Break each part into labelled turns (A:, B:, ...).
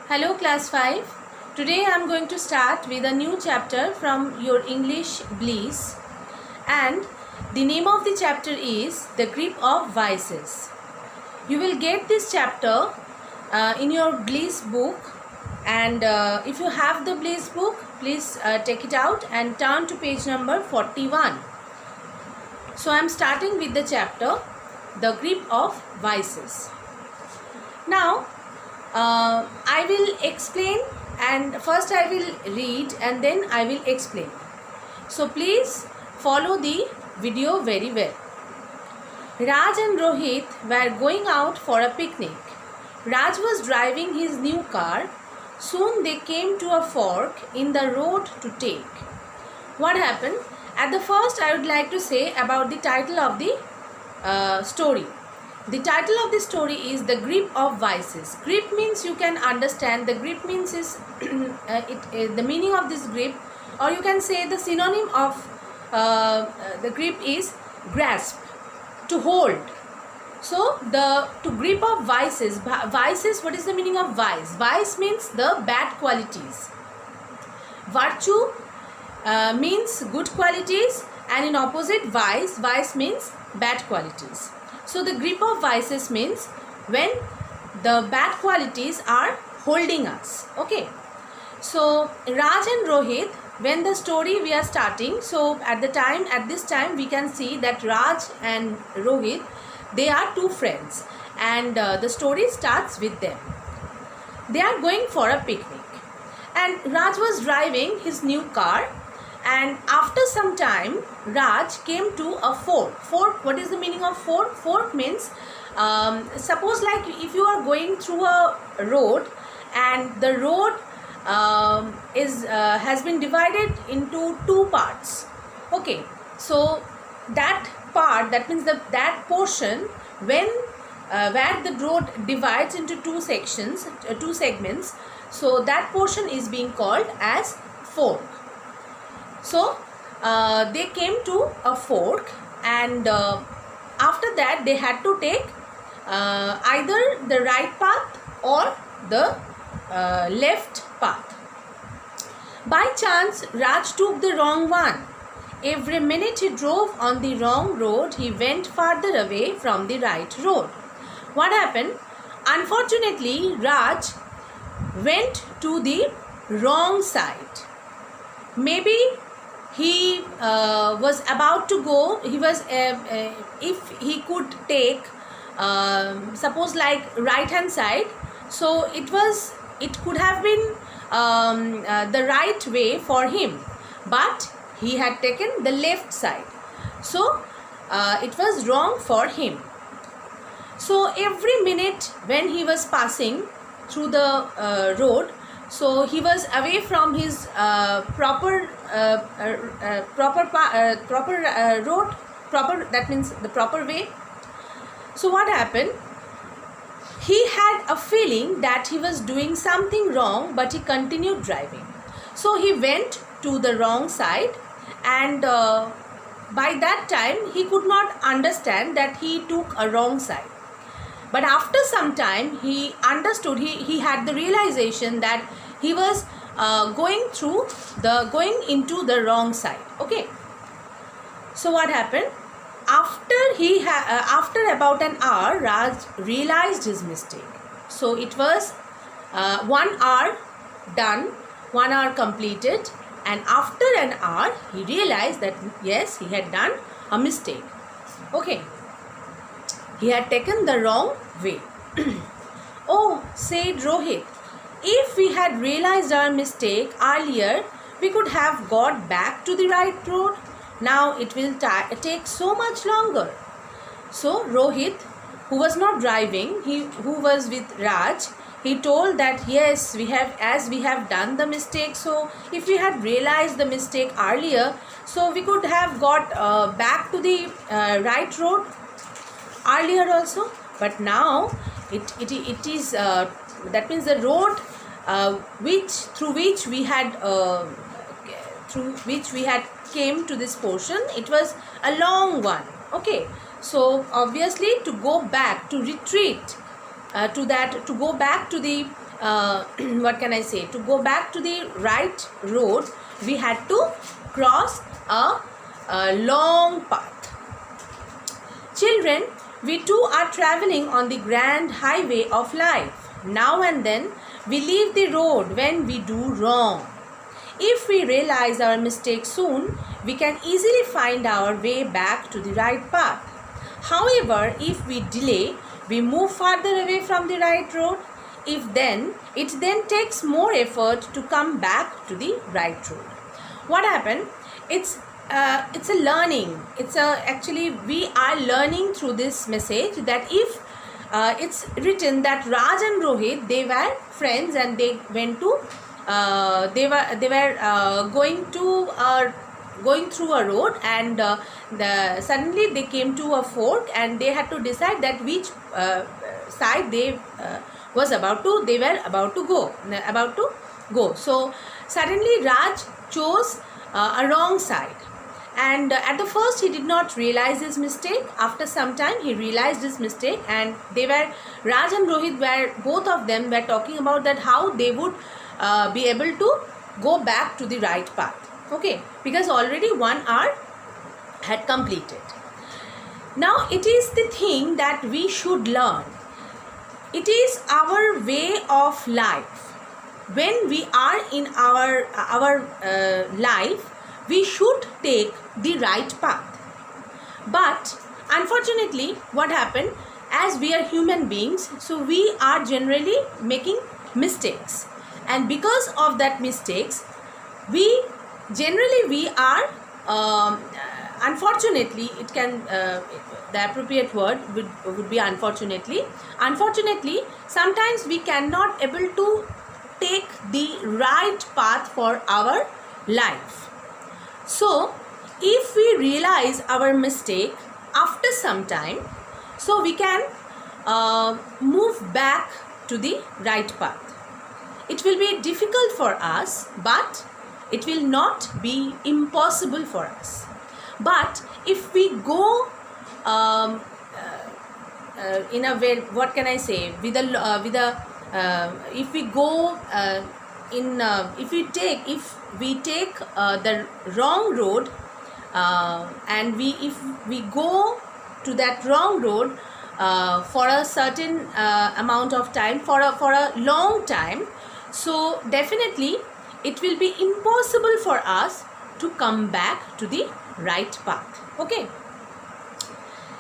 A: Hello class 5. Today I am going to start with a new chapter from your English Bliss, and the name of the chapter is The Grip of Vices. You will get this chapter in your Bliss book, and if you have the Bliss book, please take it out and turn to page number 41. So I am starting with the chapter The Grip of Vices. Now I will explain, and first I will read and then I will explain. So please follow the video very well. Raj and Rohit were going out for a picnic. Raj was driving his new car. Soon they came to a fork in the road to take. What happened? At the first, I would like to say about the title of the story. The title of the story is The Grip of Vices. Grip means, you can understand, the grip means is the meaning of this grip, or you can say the synonym of the grip is grasp, to hold. So to grip of vices, vices, what is the meaning of vice? Vice means the bad qualities. Virtue means good qualities, and in opposite vice, vice means bad qualities. So the grip of vices means when the bad qualities are holding us. Okay. So Raj and Rohit, when the story we are starting, so at this time we can see that Raj and Rohit, they are two friends, and the story starts with them. They are going for a picnic, and Raj was driving his new car. And after some time, Raj came to a fork. Fork, what is the meaning of fork? Fork means, suppose like if you are going through a road, and the road has been divided into two parts. Okay, so that part, that means that portion, when where the road divides into two sections, two segments, so that portion is being called as fork. So they came to a fork, and after that they had to take either the right path or the left path. By chance, Raj took the wrong one. Every minute he drove on the wrong road, he went farther away from the right road. What happened? Unfortunately, Raj went to the wrong side. Maybe he was about to go, he was if he could take suppose like right hand side, so it could have been the right way for him, but he had taken the left side, so it was wrong for him. So every minute when he was passing through the road, so he was away from his proper road, that means the proper way. So what happened? He had a feeling that he was doing something wrong, but he continued driving. So he went to the wrong side, and by that time he could not understand that he took a wrong side. But after some time he understood, he had the realization that he was going into the wrong side. Okay. So what happened? After about an hour, Raj realized his mistake. So it was 1 hour done, 1 hour completed, and after an hour he realized that yes, he had done a mistake. Okay. He had taken the wrong way. Oh, said Rohit, if we had realized our mistake earlier, we could have got back to the right road. Now it will take so much longer. So Rohit, who was not driving, who was with Raj, he told that yes, we have done the mistake. So if we had realized the mistake earlier, so we could have got back to the right road earlier also. But now it is that means the road through which we had came to this portion, it was a long one. Okay, so obviously to go back, to retreat to go back to the what can I say, to go back to the right road, we had to cross a long path. Children, we too are traveling on the grand highway of life. Now and then, we leave the road when we do wrong. If we realize our mistake soon, we can easily find our way back to the right path. However, if we delay, we move farther away from the right road. It then takes more effort to come back to the right road. What happened? It's a learning. Actually we are learning through this message that if it's written that Raj and Rohit, they were friends and they went to they were going through a road, and suddenly they came to a fork and they had to decide that which side they were about to go. So suddenly Raj chose a wrong side, and at the first he did not realize his mistake. After some time he realized his mistake, and Raj and Rohit both of them were talking about that how they would be able to go back to the right path, okay, because already 1 hour had completed. Now it is the thing that we should learn. It is our way of life. When we are in our life, we should take the right path. But unfortunately, what happened, as we are human beings, so we are generally making mistakes, and because of that mistakes, we are unfortunately, it can the appropriate word would be unfortunately, sometimes we cannot able to take the right path for our life. So if we realize our mistake after some time, so we can move back to the right path. It will be difficult for us, but it will not be impossible for us. But if we go in a way, what can I say, if we go if we take the wrong road, and if we go to that wrong road for a certain amount of time, for a long time, so definitely it will be impossible for us to come back to the right path, okay.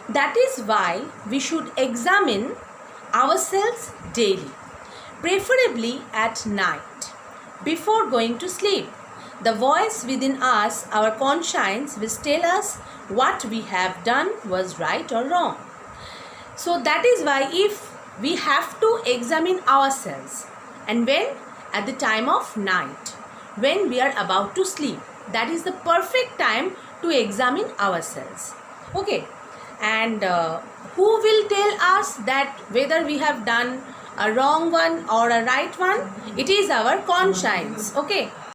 A: That is why we should examine ourselves daily, preferably at night, before going to sleep. The voice within us, our conscience, will tell us what we have done was right or wrong. So that is why if we have to examine ourselves, and when at the time of night, when we are about to sleep, that is the perfect time to examine ourselves, okay. And who will tell us that whether we have done a wrong one or a right one? It is our conscience, okay.